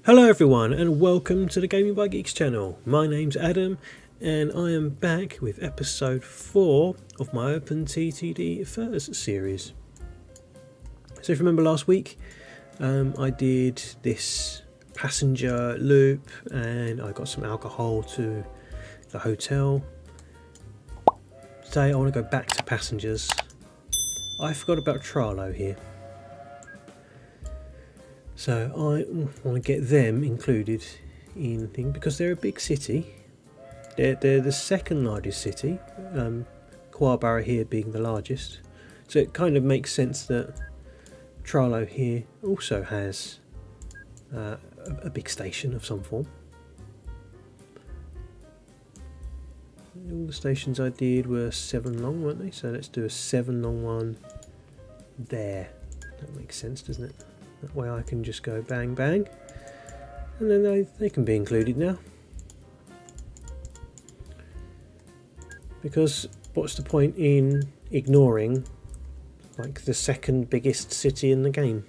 Hello everyone and welcome to the Gaming by Geeks channel. My name's Adam and I am back with episode 4 of my OpenTTD FIRS series. So if you remember last week I did this passenger loop and I got some alcohol to the hotel. Today I want to go back to passengers. I forgot about Tralo here. So I want to get them included in thing because they're a big city. They're the second largest city, Quarborough here being the largest. So it kind of makes sense that Tralo here also has a big station of some form. All the stations I did were 7 long, weren't they? So let's do a 7 long one there. That makes sense, doesn't it? That way I can just go bang bang and then they can be included now. Because what's the point in ignoring like the second biggest city in the game?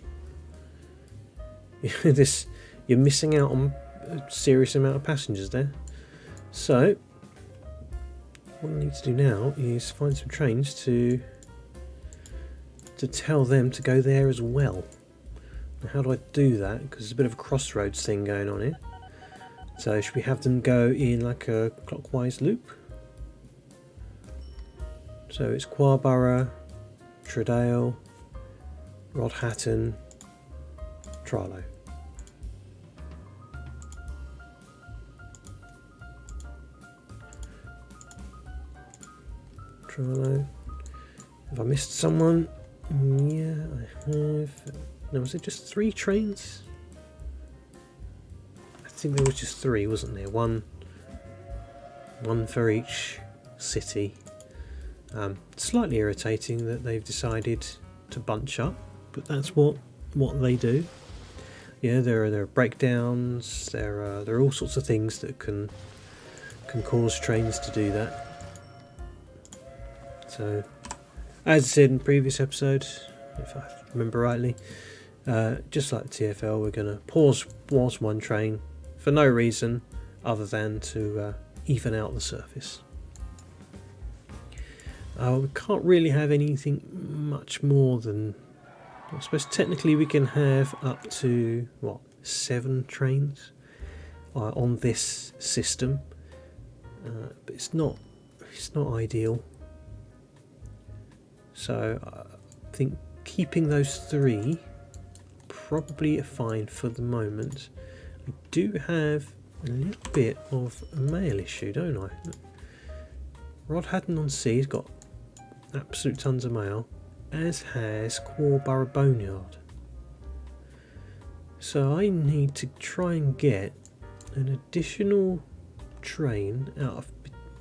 You're missing out on a serious amount of passengers there. So what I need to do now is find some trains to tell them to go there as well. How do I do that? Because there's a bit of a crossroads thing going on here. So should we have them go in like a clockwise loop? So it's Quarborough, Treadale, Rodhatton, Tralo. Tralo. Have I missed someone? Yeah, I have. No, was it just 3 trains? I think there was just 3, wasn't there? One for each city. Slightly irritating that they've decided to bunch up, but that's what they do. Yeah, there are breakdowns. There are all sorts of things that can cause trains to do that. So, as I said in the previous episode, if I remember rightly. Just like the TFL, we're going to pause one train for no reason other than to even out the surface. We can't really have anything much more than, I suppose technically we can have up to 7 trains on this system, but it's not ideal. So I think keeping those 3 probably fine for the moment. I do have a little bit of a mail issue, don't I? Rodhatton-on-Sea's got absolute tons of mail, as has Quarborough Boneyard. So I need to try and get an additional train out of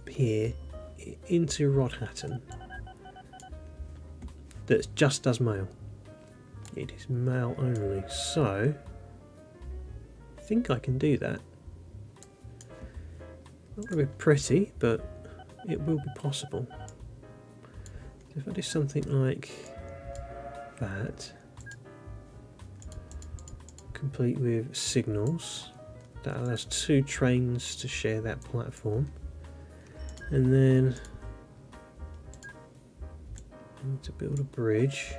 here into Rodhatton that just does mail. It is mail only, so I think I can do that. Not going to be pretty, but it will be possible. If I do something like that, complete with signals, that allows 2 trains to share that platform, and then I need to build a bridge.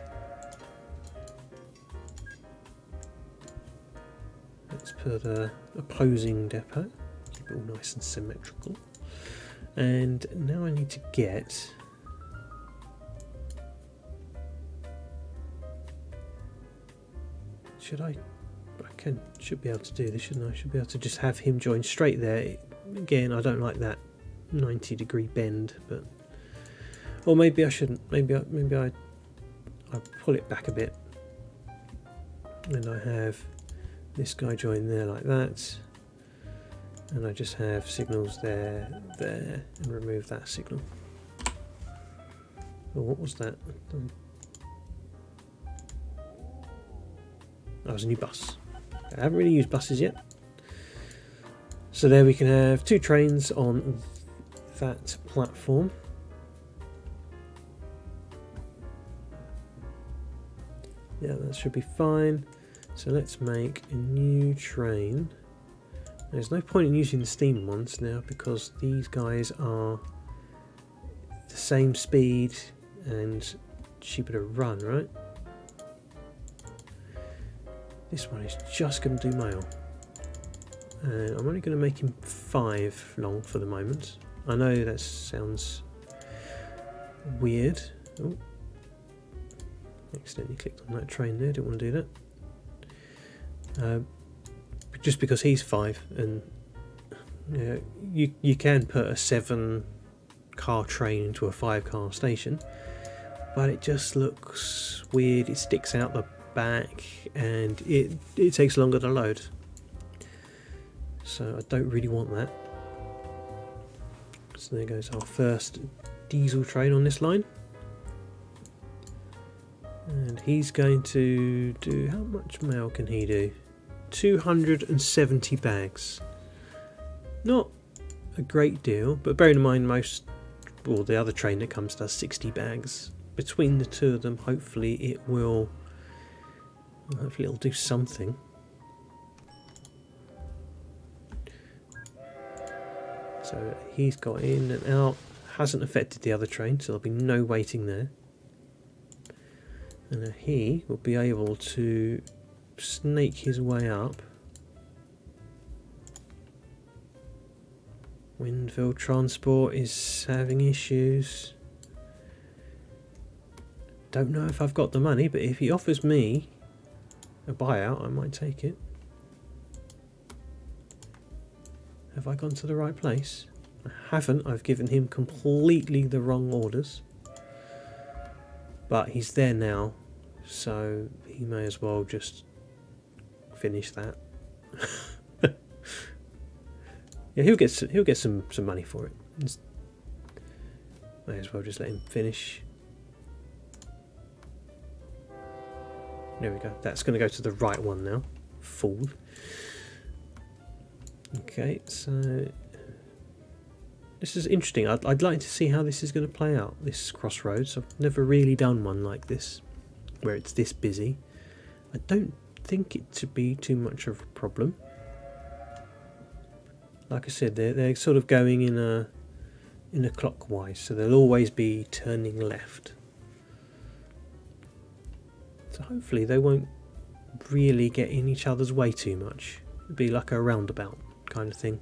Let's put a opposing depot, keep it all nice and symmetrical. And now I need to get should be able to do this, shouldn't I? Should be able to just have him join straight there. Again, I don't like that 90-degree bend, but or maybe I shouldn't. Maybe I pull it back a bit, and I have this guy join there like that, and I just have signals there, and remove that signal. Oh, what was that? That was a new bus. I haven't really used buses yet. So there we can have 2 trains on that platform. Yeah, that should be fine. So let's make a new train. There's no point in using the steam ones now because these guys are the same speed and cheaper to run, right? This one is just going to do mail. And I'm only going to make him 5 long for the moment. I know that sounds weird. Oh, accidentally clicked on that train there, didn't want to do that. Just because he's 5, and you can put a 7-car train into a 5-car station, but it just looks weird. It sticks out the back and it takes longer to load, so I don't really want that. So there goes our first diesel train on this line, and he's going to do, how much mail can he do? 270 bags. Not a great deal, but bearing in mind the other train that comes does 60 bags. Between the two of them, hopefully it'll do something. So he's got in and out, hasn't affected the other train, so there'll be no waiting there. And he will be able to snake his way up. Windville Transport is having issues. Don't know if I've got the money, but if he offers me a buyout, I might take it. Have I gone to the right place? I haven't. I've given him completely the wrong orders. But he's there now, so he may as well just finish that. Yeah, he'll get some money for it. May as well just let him finish. There we go. That's going to go to the right one now. Fool. Okay, so this is interesting. I'd like to see how this is going to play out, this crossroads. I've never really done one like this, where it's this busy. I don't think it to be too much of a problem. Like I said, they're sort of going in a clockwise, so they'll always be turning left. So hopefully they won't really get in each other's way too much. It'd be like a roundabout kind of thing.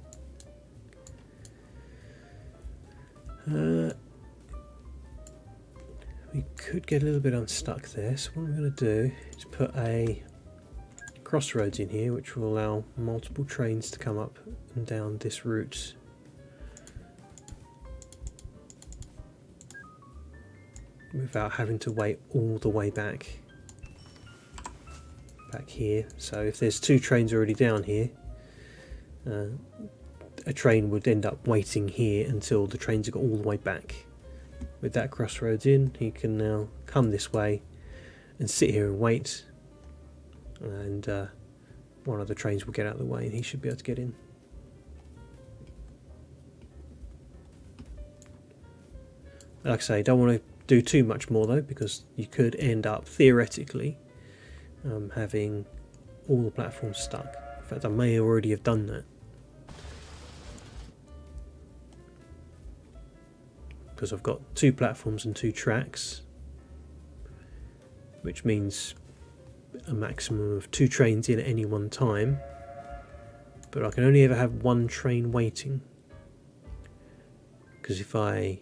We could get a little bit unstuck there, so what I'm going to do is put a crossroads in here, which will allow multiple trains to come up and down this route. Without having to wait all the way back here. So if there's 2 trains already down here, a train would end up waiting here until the trains have got all the way back. With that crossroads in, he can now come this way and sit here and wait, and one of the trains will get out of the way and he should be able to get in. Like I say, don't want to do too much more though, because you could end up theoretically having all the platforms stuck. In fact, I may already have done that, because I've got 2 platforms and 2 tracks, which means a maximum of 2 trains in at any one time, but I can only ever have 1 train waiting, because if I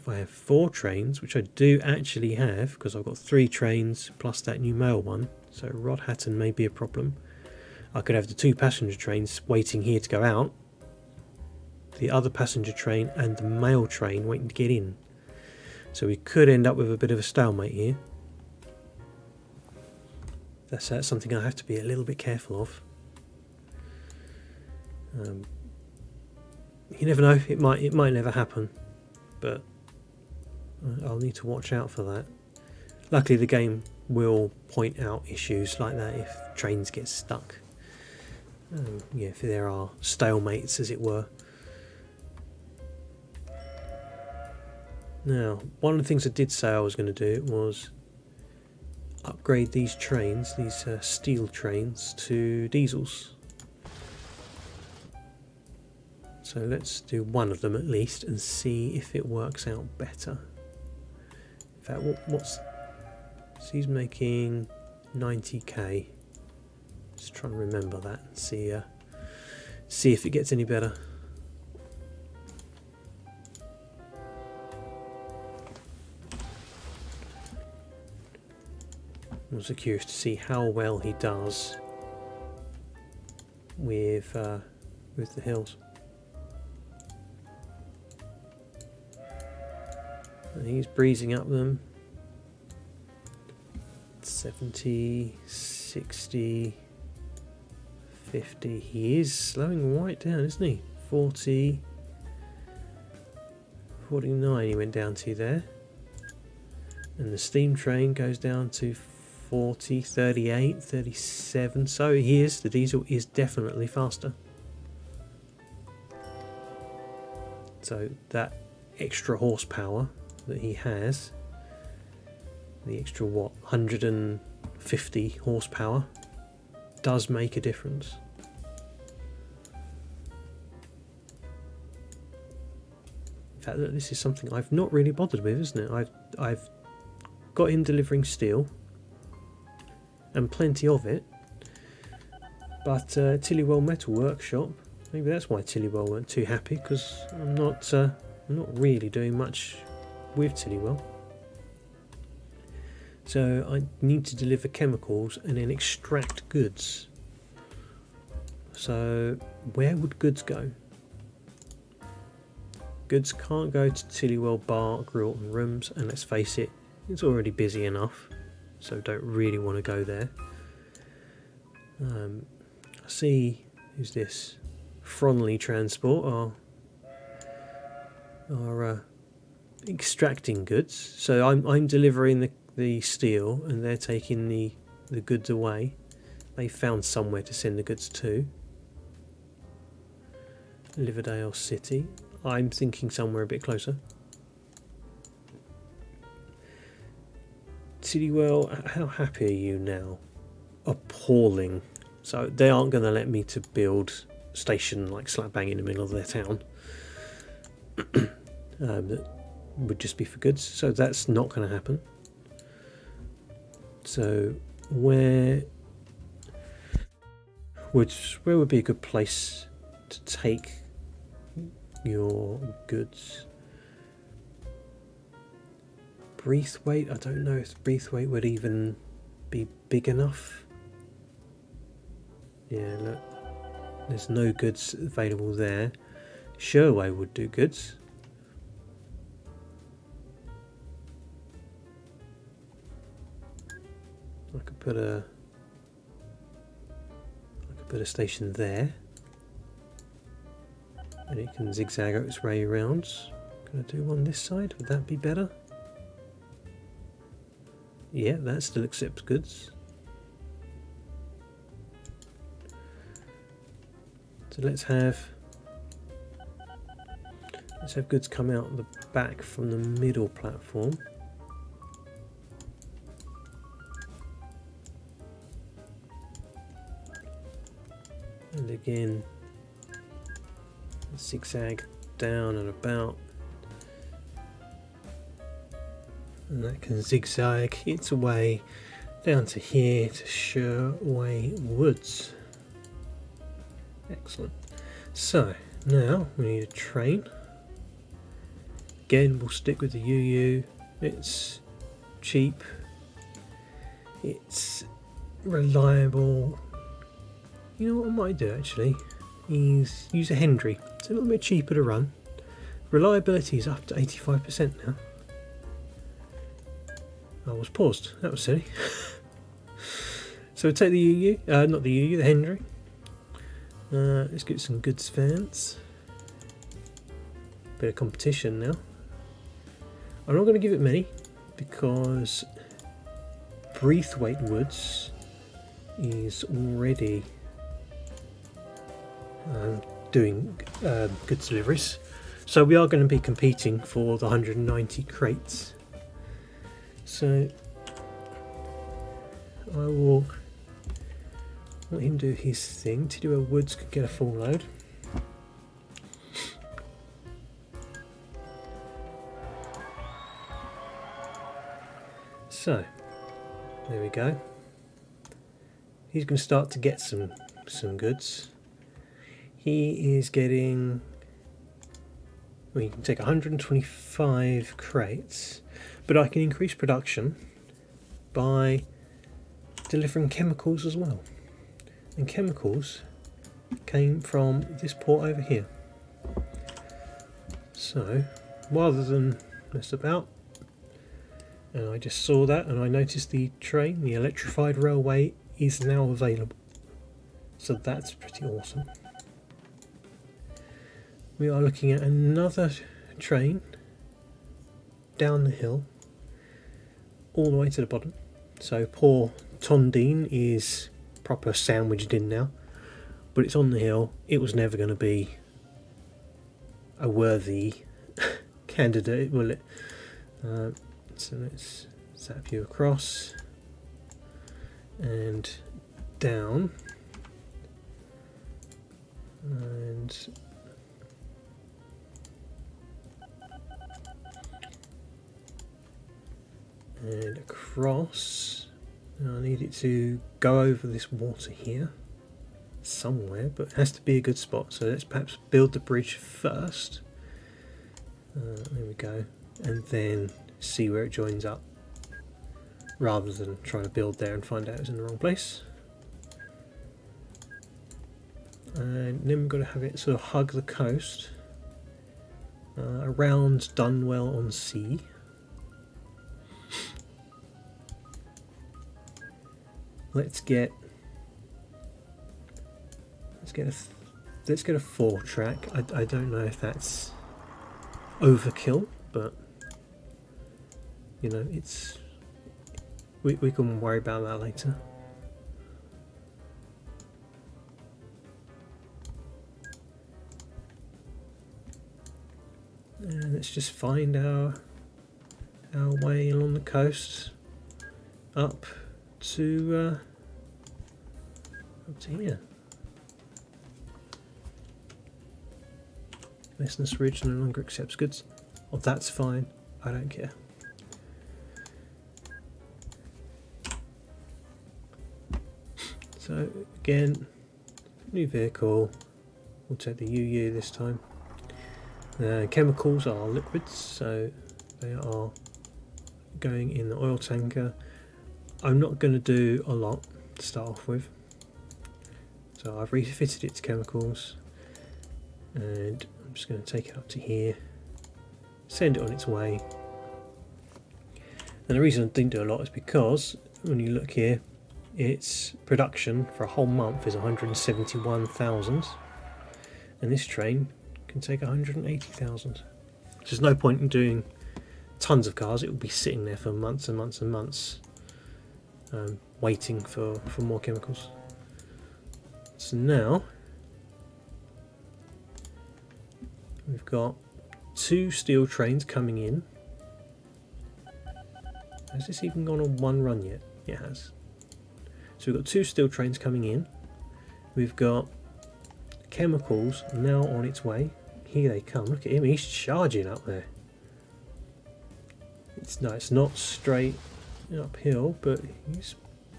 have 4 trains, which I do actually have, because I've got 3 trains plus that new mail one, so Rodhatton may be a problem. I could have the 2 passenger trains waiting here to go out, the other passenger train and the mail train waiting to get in. So we could end up with a bit of a stalemate here. That's something I have to be a little bit careful of. You never know, it might never happen, but I'll need to watch out for that. Luckily the game will point out issues like that if trains get stuck. Yeah, if there are stalemates, as it were. Now, one of the things I did say I was going to do was upgrade these trains, these steel trains, to diesels. So let's do one of them at least and see if it works out better. In fact, what's... So he's making 90k. Just try and remember that and see if it gets any better. I'm also curious to see how well he does with the hills. And he's breezing up them. 70, 60, 50. He is slowing right down, isn't he? 40, 49 he went down to there. And the steam train goes down to 40, 38, 37. So the diesel is definitely faster. So that extra horsepower that he has, the extra 150 horsepower, does make a difference. In fact, this is something I've not really bothered with, isn't it? I've got him delivering steel, and plenty of it, but Tillywell Metal Workshop, maybe that's why Tillywell weren't too happy, because I'm not really doing much with Tillywell. So I need to deliver chemicals and then extract goods. So where would goods go? Goods can't go to Tillywell Bar, Grill and Rooms, and let's face it, it's already busy enough, so don't really want to go there. I see, who's this? Fronley Transport are extracting goods. So I'm delivering the steel and they're taking the goods away. They found somewhere to send the goods to. Liverdale City. I'm thinking somewhere a bit closer. Tillywell, how happy are you now? Appalling. So they aren't going to let me to build a station like slap bang in the middle of their town. That would just be for goods. So that's not going to happen. So where would be a good place to take your goods? Braithwaite, I don't know if Braithwaite would even be big enough. Yeah, look, there's no goods available there. Sherway would do goods. I could put a station there, and it can zigzag its way around. Can I do one this side? Would that be better? Yeah, that still accepts goods. So let's have goods come out the back from the middle platform. And again, zigzag down and about. And that can zigzag its way down to here to Sherway Woods. Excellent. So now we need a train. Again, we'll stick with the UU. It's cheap. It's reliable. You know what I might do actually? Is use a Hendry. It's a little bit cheaper to run. Reliability is up to 85% now. I was paused. That was silly. So we'll take the UU, not the UU, the Hendry. Let's get some goods vans. Bit of competition now. I'm not going to give it many because Braithwaite Woods is already doing goods deliveries. So we are going to be competing for the 190 crates. So I will let him do his thing. Tidwell Woods could get a full load. So there we go. He's going to start to get some goods. He is getting. Well, you can take 125 crates, but I can increase production by delivering chemicals as well. And chemicals came from this port over here. So rather than mess about, and I just saw that and I noticed the train, the electrified railway, is now available. So that's pretty awesome. We are looking at another train down the hill all the way to the bottom. So poor Tondine is proper sandwiched in now, but it's on the hill. It was never going to be a worthy candidate, will it? So let's zap you across and down, and across. Now I need it to go over this water here somewhere, but it has to be a good spot, so let's perhaps build the bridge first. There we go, and then see where it joins up, rather than trying to build there and find out it's in the wrong place. And then we've got to have it sort of hug the coast around Dunwell on Sea. Let's get a 4-track. I don't know if that's overkill, but you know, it's we can worry about that later. And let's just find our way along the coast up to here. Business Ridge no longer accepts goods. Oh, that's fine. I don't care. So again, new vehicle. We'll take the UU this time. Chemicals are liquids, so they are going in the oil tanker. I'm not going to do a lot to start off with, so I've refitted its chemicals, and I'm just going to take it up to here, send it on its way. And the reason I didn't do a lot is because when you look here, its production for a whole month is 171,000, and this train can take 180,000. There's no point in doing tons of cars. It will be sitting there for months and months and months, waiting for more chemicals. So now we've got 2 steel trains coming in. Has this even gone on one run yet? It has. So we've got 2 steel trains coming in. We've got chemicals now on its way. Here they come. Look at him. He's charging up there. It's not straight uphill, but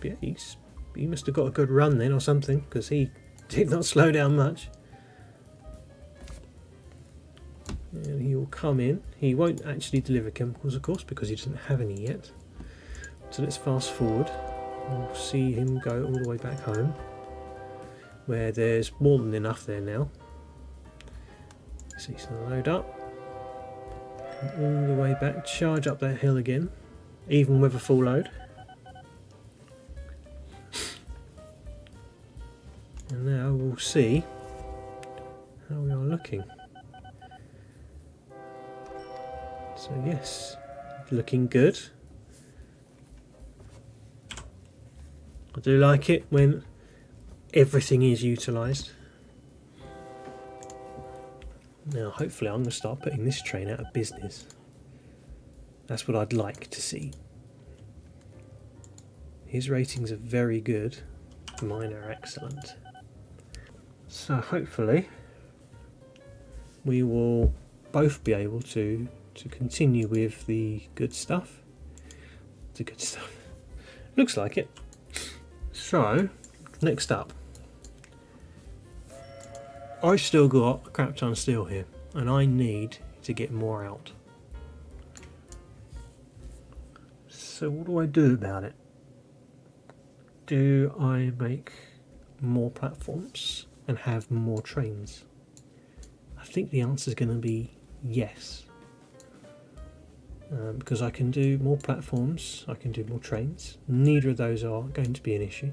he must have got a good run then or something, because he did not slow down much. And he will come in. He won't actually deliver chemicals, of course, because he doesn't have any yet. So let's fast forward. We'll see him go all the way back home, where there's more than enough there now. So he's going to load up, come all the way back, charge up that hill again, even with a full load. And now we'll see how we are looking. So yes, looking good. I do like it when everything is utilised. Now hopefully I'm going to start putting this train out of business. That's what I'd like to see. His ratings are very good. Mine are excellent. So hopefully we will both be able to continue with the good stuff. The good stuff. Looks like it. So, next up. I've still got a crap ton of steel here, and I need to get more out. So what do I do about it? Do I make more platforms and have more trains? I think the answer is going to be yes. Because I can do more platforms, I can do more trains. Neither of those are going to be an issue.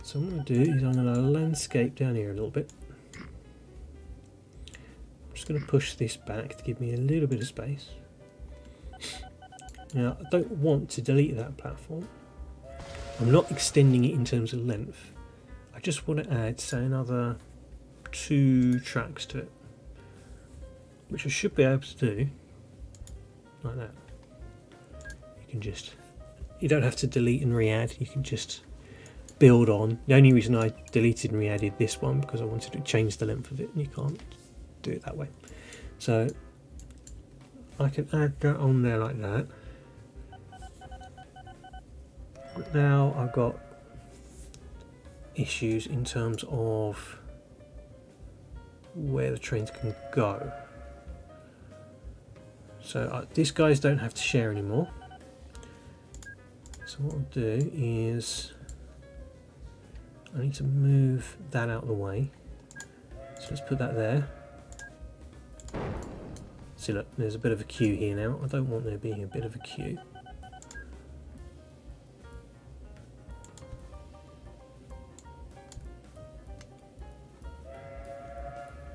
So what I'm going to do is I'm going to landscape down here a little bit. I'm just going to push this back to give me a little bit of space. Now I don't want to delete that platform. I'm not extending it in terms of length. I just want to add, say, another 2 tracks to it, which I should be able to do like that. You don't have to delete and re-add, you can just build on. The only reason I deleted and re-added this one because I wanted to change the length of it, and you can't do it that way. So I can add that on there like that. But now I've got issues in terms of where the trains can go. So these guys don't have to share anymore. So what I'll do is I need to move that out of the way. So let's put that there. See, look, there's a bit of a queue here now. I don't want there being a bit of a queue.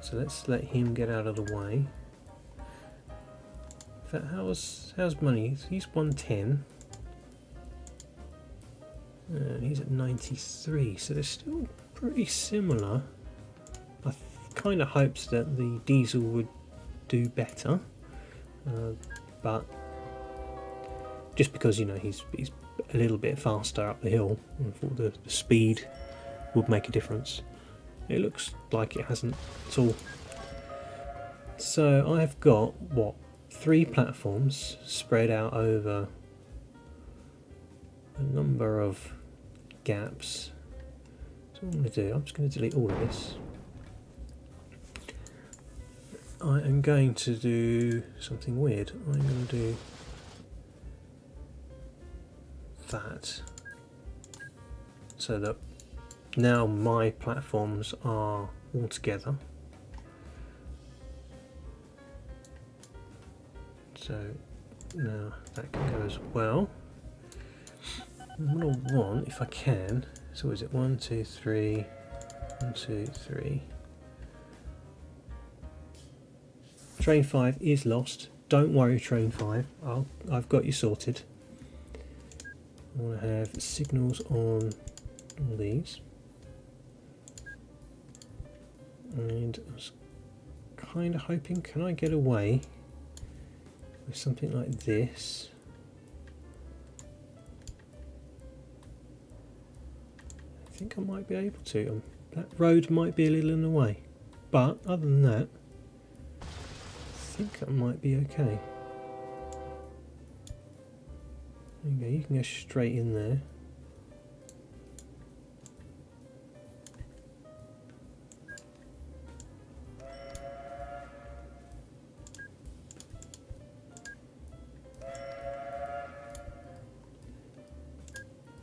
So let's let him get out of the way. In fact, how's money? He's 110. He's at 93, so they're still pretty similar. I kind of hoped that the diesel would do better, but just because, you know, he's a little bit faster up the hill, I thought the speed would make a difference. It looks like it hasn't at all. So I've got, what, 3 platforms spread out over a number of gaps. So what I'm going to do, I'm just going to delete all of this. I am going to do something weird. I'm going to do that so that now my platforms are all together. So now that can go as well. And what I want, if I can, so is it 1, 2, 3, 1, 2, 3. Train 5 is lost. Don't worry, Train 5. I've got you sorted. I want to have signals on all these. And I was kind of hoping, can I get away with something like this? I think I might be able to. That road might be a little in the way, but other than that, I think I might be okay. There you go, you can go straight in there.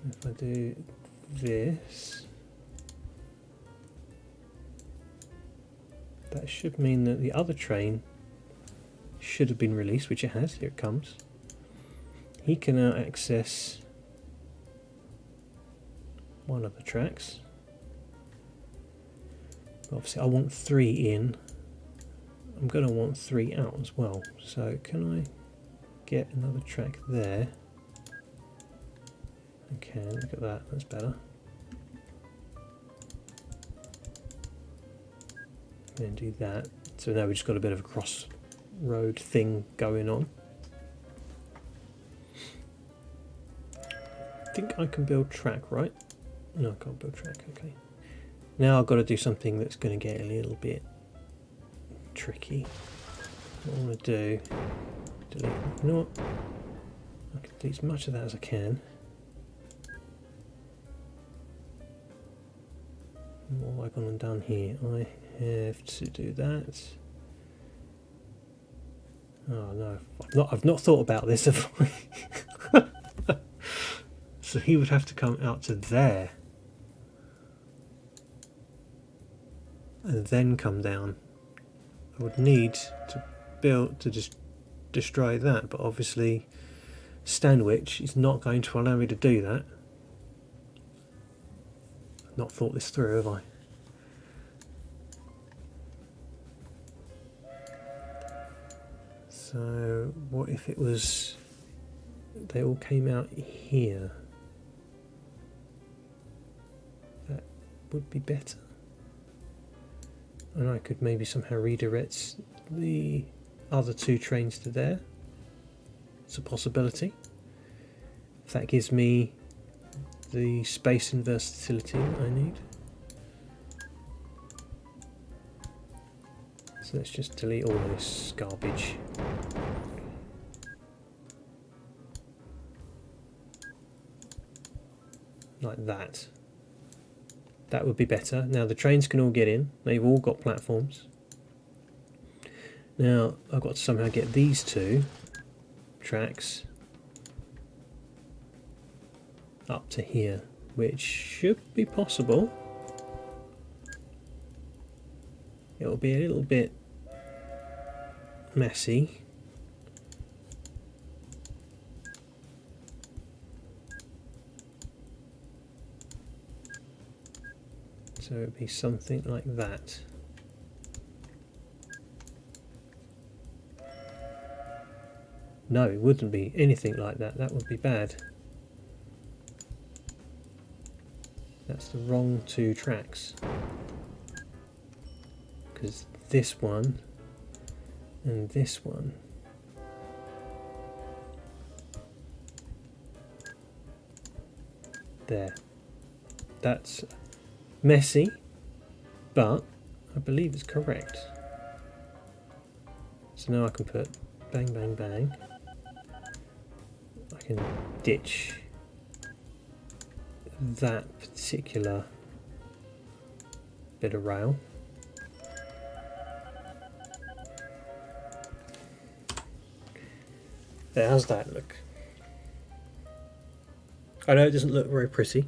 If I do this, that should mean that the other train should have been released, which it has. Here it comes. He can now access one of the tracks. Obviously I want 3 in. I'm going to want 3 out as well. So can I get another track there? Okay, look at that, that's better. Then do that. So now we've just got a bit of a crossroad thing going on. I think I can build track, right? No, I can't build track, okay. Now I've got to do something that's going to get a little bit tricky. What I want to do, delete, you know what? I can delete as much of that as I can. What have I gone and done here? I have to do that. Oh no, I've not thought about this, have I? So he would have to come out to there. And then come down. I would need to build to just destroy that, but obviously Stanwich is not going to allow me to do that. I've not thought this through, have I? So what if it was they all came out here? That would be better. And I could maybe somehow redirect the other two trains to there. It's a possibility. If that gives me the space and versatility I need. So let's just delete all this garbage. Like that. That would be better. Now the trains can all get in. They've all got platforms. Now I've got to somehow get these two tracks up to here, which should be possible. It'll be a little bit messy. So it'd be something like that. No, it wouldn't be anything like that. That would be bad. That's the wrong two tracks. Because this one and this one. There. That's messy, but I believe it's correct. So now I can put bang, bang, bang. I can ditch that particular bit of rail. There, how's that look? I know it doesn't look very pretty.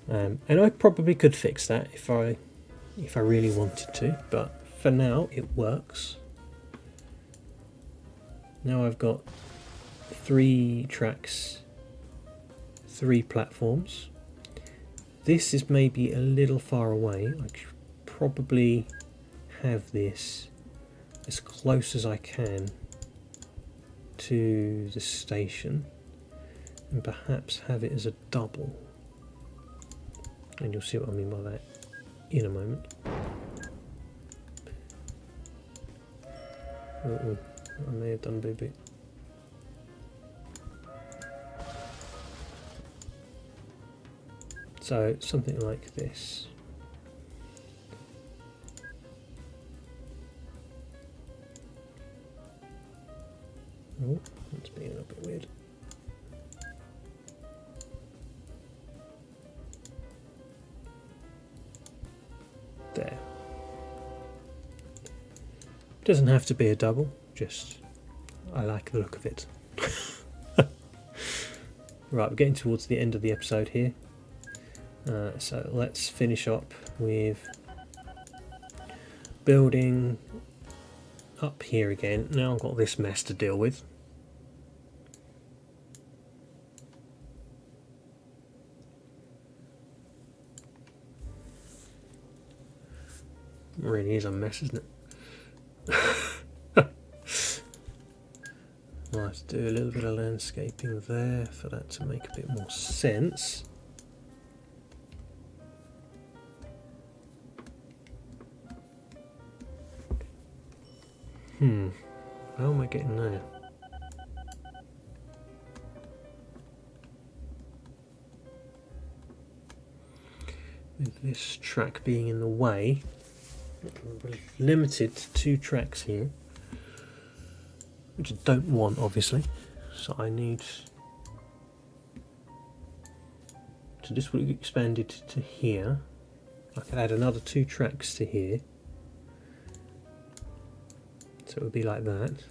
And I probably could fix that if I really wanted to, but for now it works. Now I've got 3 tracks, 3 platforms. This is maybe a little far away. I should probably have this as close as I can to the station and perhaps have it as a double. And you'll see what I mean by that in a moment. Uh-oh, I may have done boo-boo. So something like this. Oh, that's being a little bit weird. There. Doesn't have to be a double, just I like the look of it. Right, we're getting towards the end of the episode here. So let's finish up with building up here again. Now I've got this mess to deal with. It really is a mess, isn't it? Let's do a little bit of landscaping there for that to make a bit more sense. How am I getting there? this track being in the way, we're limited to 2 tracks here, which I don't want obviously, so I need to this would be expanded to here. I could add another 2 tracks to here, so it would be like that.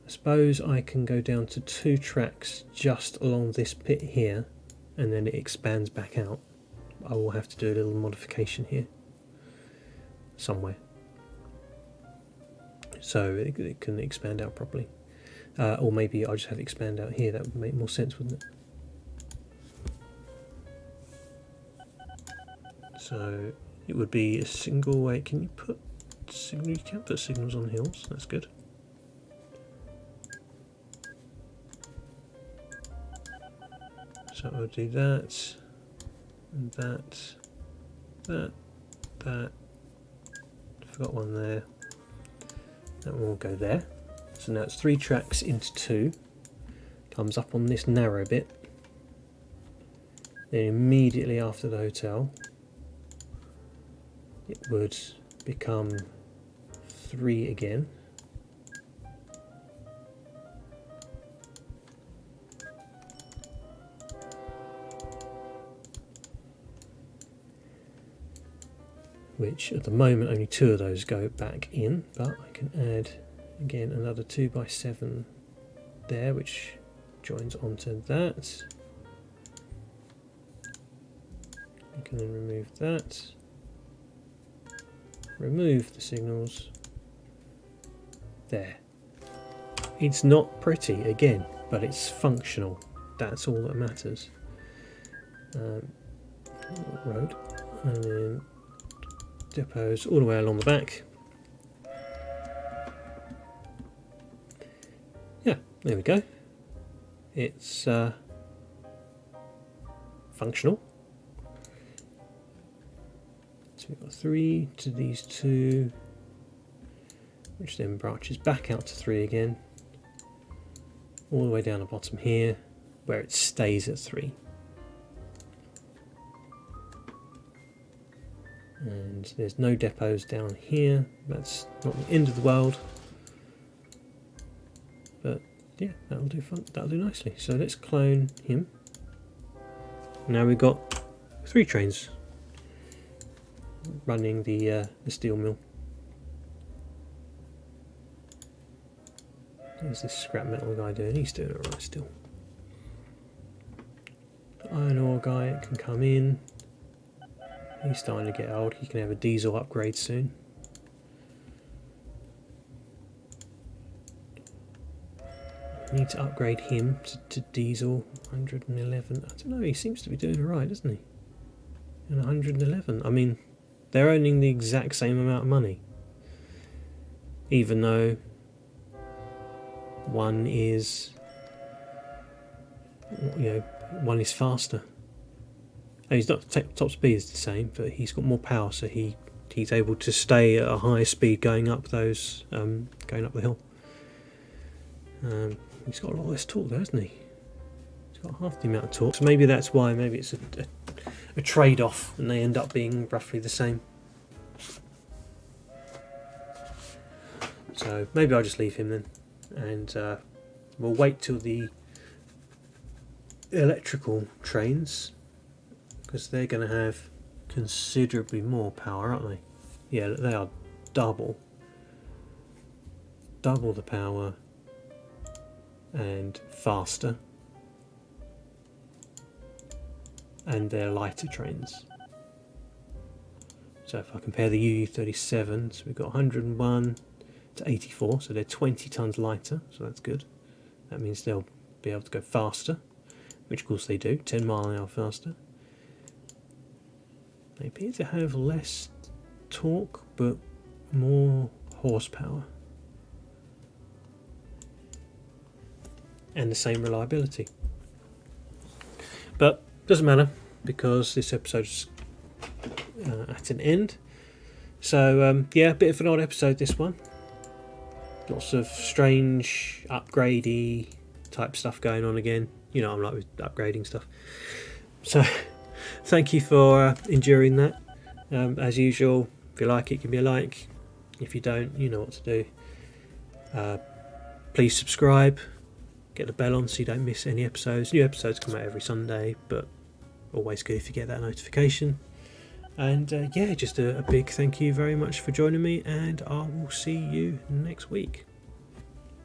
I suppose I can go down to 2 tracks just along this pit here, and then it expands back out. I will have to do a little modification here somewhere, so it can expand out properly. Or maybe I'll just have it expand out here. That would make more sense, wouldn't it? So it would be a single way. Can you put signal? You can put signals on hills. That's good. So I'll do that, and that, that. Forgot one there. That one will go there. So now it's 3 tracks into 2. Comes up on this narrow bit. Then immediately after the hotel, it would become 3 again. Which at the moment only 2 of those go back in, but I can add again another 2x7 there, which joins onto that. I can then remove that, remove the signals there. It's not pretty again, but it's functional. That's all that matters. Road, and then depots all the way along the back. Yeah, there we go. It's functional. So we've got 3 to these 2, which then branches back out to 3 again, all the way down the bottom here, where it stays at 3. And there's no depots down here. That's not the end of the world, but yeah, that'll do fun. That'll do nicely. So let's clone him. Now we've got 3 trains running the steel mill. There's this scrap metal guy doing. He's doing alright still. The iron ore guy can come in. He's starting to get old. He can have a diesel upgrade soon. I need to upgrade him to diesel 111. I don't know, he seems to be doing alright, doesn't he? And 111. I mean, they're earning the exact same amount of money. Even though one is, one is faster. He's not top speed is the same, but he's got more power, so he's able to stay at a higher speed going up those going up the hill. He's got a lot less torque, though, hasn't he? He's got half the amount of torque, so maybe that's why. Maybe it's a trade-off, and they end up being roughly the same. So maybe I'll just leave him then, and we'll wait till the electrical trains, because they're going to have considerably more power, aren't they? Yeah, they are double the power and faster, and they're lighter trains. So if I compare the UU37, so we've got 101 to 84, so they're 20 tons lighter, so that's good. That means they'll be able to go faster, which of course they do, 10 mile an hour faster. They appear to have less torque but more horsepower and the same reliability, but doesn't matter because this episode's at an end. So yeah, a bit of an odd episode, this one. Lots of strange upgradey type stuff going on again. You know, I'm like with upgrading stuff. So thank you for enduring that. As usual, if you like it, give me a like. If you don't, you know what to do. Please subscribe, get the bell on so you don't miss any episodes. New episodes come out every Sunday, but always good if you get that notification. And just a big thank you very much for joining me, and I will see you next week.